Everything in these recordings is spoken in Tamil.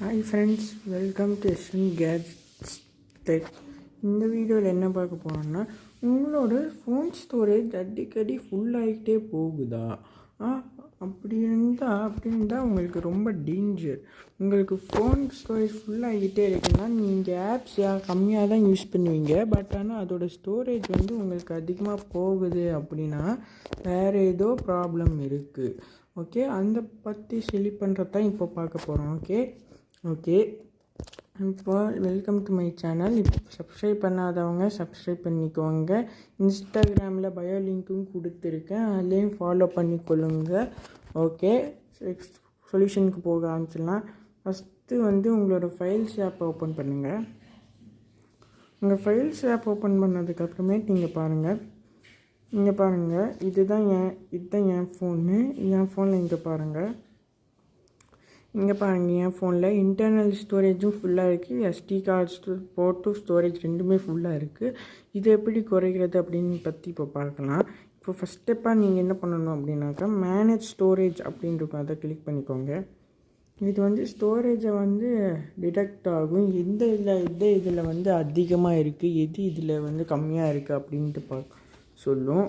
Hi friends, welcome to SN gadgets tech. இந்த வீடியோவில் என்ன பார்க்க போகிறோன்னா, உங்களோட ஃபோன் ஸ்டோரேஜ் அடிக்கடி ஃபுல்லாகிட்டே போகுதா? அப்படி இருந்தால் உங்களுக்கு ரொம்ப டேஞ்சர். உங்களுக்கு ஃபோன் ஸ்டோரேஜ் ஃபுல்லாகிட்டே இருக்குன்னா நீங்கள் ஆப்ஸ் கம்மியாக தான் யூஸ் பண்ணுவீங்க. பட் ஆனால் அதோடய ஸ்டோரேஜ் உங்களுக்கு அதிகமாக போகுது அப்படின்னா வேறு ஏதோ ப்ராப்ளம் இருக்குது. ஓகே, அந்த பற்றி சொல்லி பண்ணுறது தான் இப்போ பார்க்க போகிறோம். ஓகே இப்போ வெல்கம் டு மை சேனல். இப்போ சப்ஸ்கிரைப் பண்ணாதவங்க சப்ஸ்கிரைப் பண்ணிக்கோங்க. இன்ஸ்டாகிராமில் பயோ லிங்க்கும் கொடுத்துருக்கேன், அதுலேயும் ஃபாலோ பண்ணிக்கொள்ளுங்க. ஓகே, சொல்யூஷனுக்கு போக ஆரம்பிச்சிடலாம். ஃபஸ்ட்டு உங்களோட ஃபைல்ஸ் ஆப்பை ஓப்பன் பண்ணுங்கள். உங்கள் ஃபைல்ஸ் ஆப் ஓப்பன் பண்ணதுக்கப்புறமேட்டு இங்கே பாருங்கள், இதுதான் என் ஃபோனு. என் ஃபோனில் இங்கே பாருங்கள், என் ஃபோனில் இன்டர்னல் ஸ்டோரேஜும் ஃபுல்லாக இருக்குது, எஸ்டி கார்டு போர்ட்டும் ஸ்டோரேஜ் ரெண்டுமே ஃபுல்லாக இருக்குது. இது எப்படி குறைக்கிறது அப்படின்னு பற்றி இப்போ பார்க்கலாம். இப்போ ஃபஸ்ட் ஸ்டெப்பாக நீங்கள் என்ன பண்ணணும் அப்படின்னாக்கா, மேனேஜ் ஸ்டோரேஜ் அப்படின்னு இருக்கும், அதை கிளிக் பண்ணிக்கோங்க. இது ஸ்டோரேஜை டிடெக்ட் ஆகும், எந்த இதில் அதிகமாக இருக்குது, எது இதில் கம்மியாக இருக்குது அப்படின்ட்டு சொல்லும்.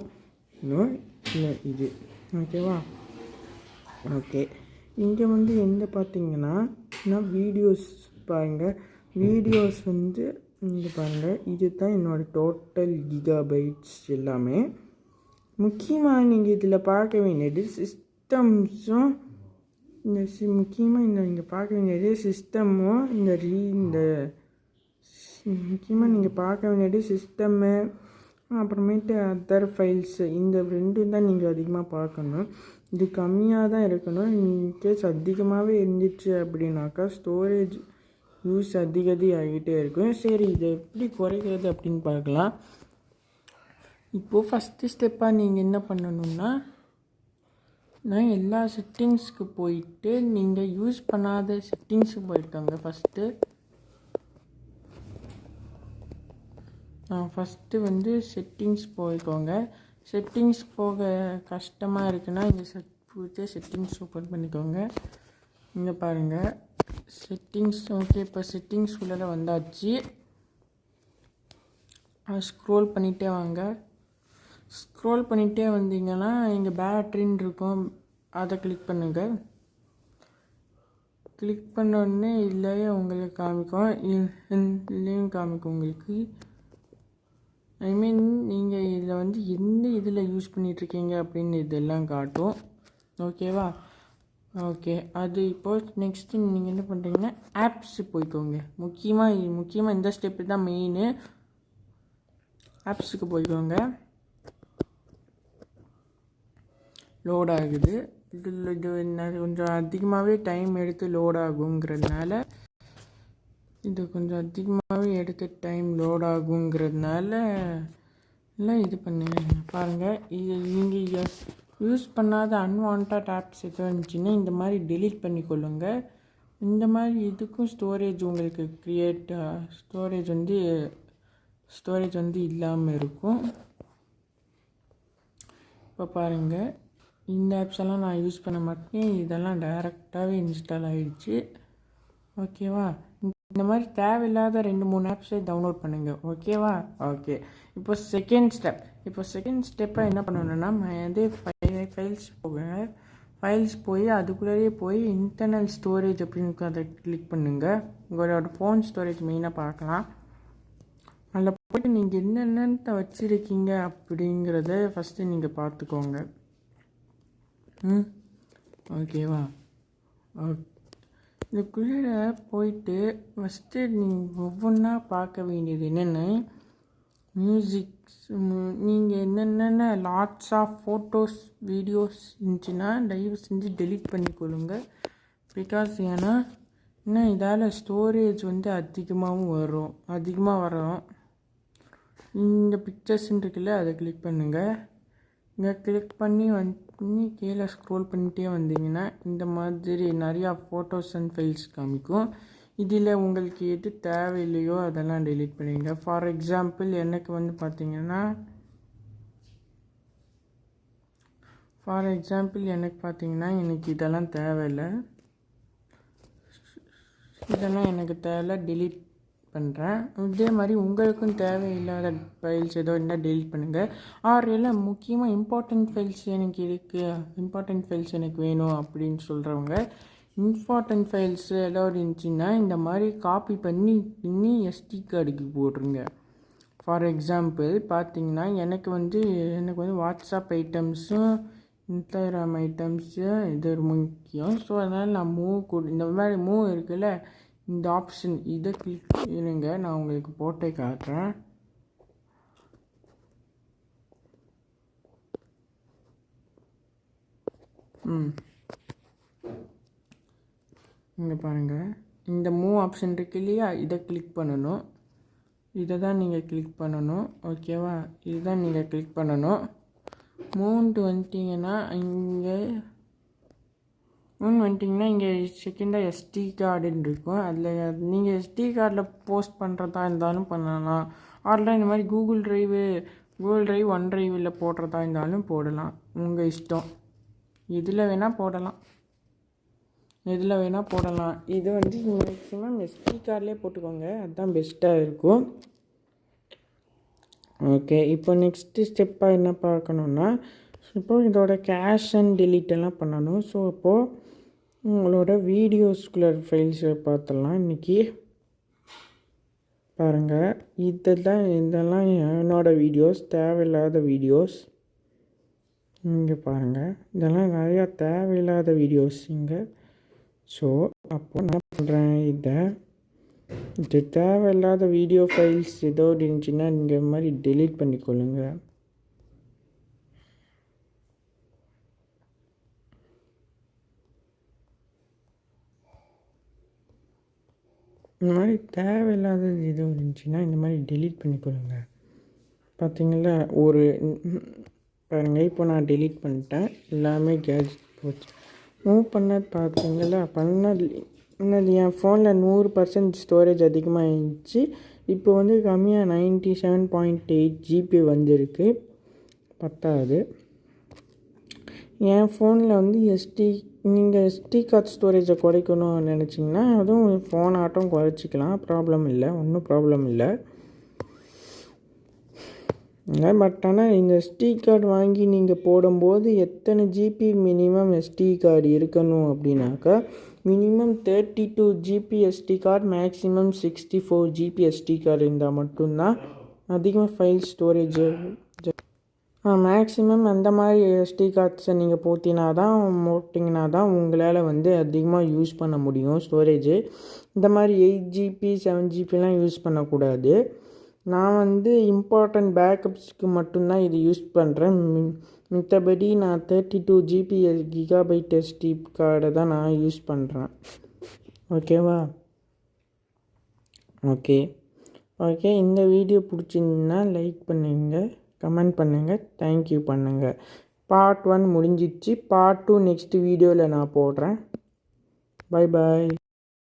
இது ஓகேவா? ஓகே, இங்கே என்ன பார்த்தீங்கன்னா, வீடியோஸ் பாருங்கள். வீடியோஸ் இங்கே பாருங்கள், இது தான் என்னோடய டோட்டல் கிகாபைட்ஸ் எல்லாமே. முக்கியமாக நீங்கள் இதில் பார்க்க வேண்டியது சிஸ்டம்ஸும் முக்கியமாக இங்கே பார்க்க வேண்டியது சிஸ்டமும் முக்கியமாக நீங்கள் பார்க்க வேண்டியது சிஸ்டம்மு, அப்புறமேட்டு அதர் ஃபைல்ஸு. இந்த ரெண்டும் தான் நீங்கள் அதிகமாக பார்க்கணும். இது கம்மியாக தான் இருக்கணும். இன்கேஸ் அதிகமாகவே இருந்துச்சு அப்படின்னாக்கா ஸ்டோரேஜ் யூஸ் ஆகிட்டே இருக்கும். சரி, இதை எப்படி குறைக்கிறது அப்படின்னு பார்க்கலாம். இப்போது ஃபஸ்ட்டு ஸ்டெப்பாக நீங்கள் என்ன பண்ணணுன்னா, எல்லா செட்டிங்ஸ்க்கு போயிட்டு நீங்கள் யூஸ் பண்ணாத செட்டிங்ஸுக்கு போயிட்டாங்க. ஃபஸ்ட்டு செட்டிங்ஸ் போய்க்கோங்க. செட்டிங்ஸ் போக கஷ்டமாக இருக்குன்னா இங்கே செட்டிங்ஸ் ஓப்பன் பண்ணிக்கோங்க. இங்கே பாருங்கள் செட்டிங்ஸ். ஓகே, இப்போ செட்டிங்ஸ் உள்ளே வந்தாச்சு. ஸ்க்ரோல் பண்ணிகிட்டே வாங்க. ஸ்க்ரோல் பண்ணிகிட்டே வந்தீங்கன்னா இங்கே பேட்ரின்னு இருக்கும், அதை கிளிக் பண்ணுங்கள். கிளிக் பண்ண உடனே இல்லையே உங்களுக்கு காமிக்கும், இல்லையும் காமிக்கும் உங்களுக்கு. நீங்கள் இதில் எந்த இதில் யூஸ் பண்ணிகிட்ருக்கீங்க அப்படின்னு இதெல்லாம் காட்டும். ஓகேவா? ஓகே, அது இப்போது நெக்ஸ்ட்டு நீங்கள் என்ன பண்ணுறீங்கன்னா ஆப்ஸு போய்க்கோங்க. முக்கியமாக இந்த ஸ்டெப்பு தான் மெயினு. ஆப்ஸுக்கு போய்க்கோங்க. லோட் ஆகுது. இது கொஞ்சம் அதிகமாகவே டைம் எடுத்து லோட் ஆகுங்கிறதுனால எல்லாம் இது பாருங்கள். இது நீங்கள் யூஸ் பண்ணாத அன்வான்ட் ஆப்ஸ் எது இருந்துச்சுன்னா இந்த மாதிரி டெலீட் பண்ணிக்கொள்ளுங்க. இந்த மாதிரி இதுக்கும் ஸ்டோரேஜ் உங்களுக்கு ஸ்டோரேஜ் இல்லாமல் இருக்கும். இப்போ பாருங்கள், இந்த ஆப்ஸ் எல்லாம் நான் யூஸ் பண்ண மாட்டேன், இதெல்லாம் டைரெக்டாகவே இன்ஸ்டால் ஆகிடுச்சு. ஓகேவா? இந்த மாதிரி தேவையில்லாத 2-3 ஆப்ஸை டவுன்லோட் பண்ணுங்கள். ஓகேவா? ஓகே, இப்போ செகண்ட் ஸ்டெப்பாக என்ன பண்ணணுன்னா, அதே ஃபைல்ஸ் போய் அதுக்குள்ளேயே போய் இன்டர்னல் ஸ்டோரேஜ் அப்படின்னு அதை கிளிக் பண்ணுங்கள். உங்களோட ஃபோன் ஸ்டோரேஜ் மெயினாக பார்க்கலாம். அதில் போய்ட்டு நீங்கள் என்னென்ன வச்சுருக்கீங்க அப்படிங்கிறத ஃபஸ்ட்டு நீங்கள் பார்த்துக்கோங்க. ஓகேவா? ஓகே, இதுக்குள்ளே போயிட்டு ஃபஸ்ட்டு நீங்கள் ஒவ்வொன்றா பார்க்க வேண்டியது என்னென்ன மியூசிக்ஸ். நீங்கள் என்னென்ன லாட்ஸ் ஆஃப் ஃபோட்டோஸ் வீடியோஸ் இருந்துச்சுன்னா தயவு செஞ்சு டெலீட் பண்ணிக்கொள்ளுங்க. பிகாஸ் ஏன்னா இன்னும் இதால் ஸ்டோரேஜ் அதிகமாக வரும். இந்த பிக்சர்ஸ்ன்னு இருக்குல்ல, அதை கிளிக் பண்ணுங்கள். இங்கே கிளிக் பண்ணி கீழே ஸ்க்ரோல் பண்ணிகிட்டே வந்தீங்கன்னா இந்த மாதிரி நிறையா ஃபோட்டோஸ் அண்ட் ஃபைல்ஸ் காமிக்கும். இதில் உங்களுக்கு எது தேவையில்லையோ அதெல்லாம் டெலீட் பண்ணிடுங்க. ஃபார் எக்ஸாம்பிள் எனக்கு பார்த்தீங்கன்னா எனக்கு இதெல்லாம் தேவையில்லை. இதெல்லாம் எனக்கு தேவை, டெலீட் பண்ணுறேன். இதே மாதிரி உங்களுக்கும் தேவையில்லாத ஃபைல்ஸ் ஏதோ இருந்தால் டெலீட் பண்ணுங்கள். ஆர் எல்லாம் முக்கியமாக இம்பார்ட்டண்ட் ஃபைல்ஸ் எனக்கு இருக்குது, இம்பார்ட்டண்ட் ஃபைல்ஸ் எனக்கு வேணும் அப்படின்னு சொல்கிறவங்க இம்பார்ட்டண்ட் ஃபைல்ஸ் ஏதாவது இருந்துச்சுன்னா இந்த மாதிரி காப்பி பண்ணி எஸ்டி கார்டுக்கு போட்டுருங்க. ஃபார் எக்ஸாம்பிள் பார்த்திங்கன்னா எனக்கு வந்து வாட்ஸ்அப் ஐட்டம்ஸும் இன்ஸ்டாகிராம் ஐட்டம்ஸும் இது முக்கியம். ஸோ அதனால் நான் இந்த மாதிரி மூவ் இருக்குல்ல, இந்த ஆப்ஷன் இதை கிளிக் பண்ணுங்க. நான் உங்களுக்கு போட்டே காட்டுறேன். இங்கே பாருங்கள், இந்த மூவ் ஆப்ஷன் இருக்கு இல்லையா, இதை கிளிக் பண்ணணும். இதை தான் நீங்கள் கிளிக் பண்ணணும். ஓகேவா, இதுதான் நீங்கள் கிளிக் பண்ணணும். மூவ்ன்ட்டு வந்துட்டிங்கன்னா இங்கே செகண்டாக எஸ்டி கார்டுன்னு இருக்கும். அதில் நீங்கள் எஸ்டி கார்டில் போஸ்ட் பண்ணுறதா இருந்தாலும் பண்ணலாம். ஆர்லாம் இந்த மாதிரி கூகுள் ட்ரைவ் ஒன் ட்ரைவில் போடுறதா இருந்தாலும் போடலாம், உங்கள் இஷ்டம். இதில் வேணால் போடலாம். இது வந்து மேக்ஸிமம் எஸ்டி கார்ட்லேயே போட்டுக்கோங்க, அதுதான் பெஸ்ட்டாக இருக்கும். ஓகே, இப்போ நெக்ஸ்ட்டு ஸ்டெப்பாக என்ன பார்க்கணுன்னா, இப்போது இதோட கேஷ் அண்ட் டெலீட் எல்லாம் பண்ணணும். ஸோ இப்போது உங்களோட வீடியோஸ்குள்ள ஃபைல்ஸை பார்த்துடலாம். இன்றைக்கி பாருங்கள், இதெல்லாம் என்னோடய வீடியோஸ், தேவையில்லாத வீடியோஸ். இங்கே பாருங்கள், இதெல்லாம் நிறையா தேவையில்லாத வீடியோஸ் இங்கே. ஸோ அப்போ என்ன பண்ணுறேன், இது தேவையில்லாத வீடியோ ஃபைல்ஸ் ஏதோ இருந்துச்சுன்னா நீங்கள் இந்த மாதிரி டெலீட் பண்ணிக்கொள்ளுங்க. இந்த மாதிரி தேவையில்லாதது ஏதோ இருந்துச்சுன்னா இந்த மாதிரி டெலீட் பண்ணிக்கொள்ளுங்க. பார்த்தீங்களா, பாருங்கள், இப்போ நான் டெலீட் பண்ணிட்டேன். எல்லாமே கேட்ஜெட் போச்சு. மூவ் பண்ணது பார்த்தீங்களா, பண்ணது என் ஃபோனில் 100% ஸ்டோரேஜ் அதிகமாக இருந்துச்சு. இப்போ வந்து கம்மியாக 97.8 GB வந்துருக்கு, பத்தாது. என் ஃபோனில் வந்து நீங்கள் எஸ்டி கார்டு ஸ்டோரேஜை குறைக்கணும்னு நினச்சிங்கன்னா அதுவும் ஃபோன் ஆட்டம் குறைச்சிக்கலாம், ஒன்றும் ப்ராப்ளம் இல்லை. பட் ஆனால் இந்த எஸ்டி கார்டு வாங்கி நீங்கள் போடும்போது எத்தனை ஜிபி மினிமம் எஸ்டி கார்டு இருக்கணும் அப்படின்னாக்கா, minimum 32 GB SD card, maximum 64 GB SD card இருந்தால் மட்டும்தான் அதிகமாக ஃபைல் ஸ்டோரேஜ். மேக்ஸிமம் அந்த மாதிரி எஸ்டி கார்ட்ஸை நீங்கள் போட்டிங்கன்னா தான் உங்களால் வந்து அதிகமாக யூஸ் பண்ண முடியும் ஸ்டோரேஜு. இந்த மாதிரி 8 GB 7 GBலாம் யூஸ் பண்ணக்கூடாது. நான் வந்து இம்பார்ட்டண்ட் பேக்கப்ஸ்க்கு மட்டும்தான் இது யூஸ் பண்ணுறேன். மித்தபடி நான் 32 GB கிகாபைட் எஸ்டி கார்டை தான் நான் யூஸ் பண்ணுறேன். ஓகேவா? ஓகே, இந்த வீடியோ பிடிச்சிருந்தா லைக் பண்ணுங்கள், கமெண்ட் பண்ணுங்கள், தேங்க்யூ பண்ணுங்கள். பார்ட் 1 முடிஞ்சிடுச்சு. பார்ட் 2 நெக்ஸ்ட் வீடியோவில் நான் போடுறேன். பை.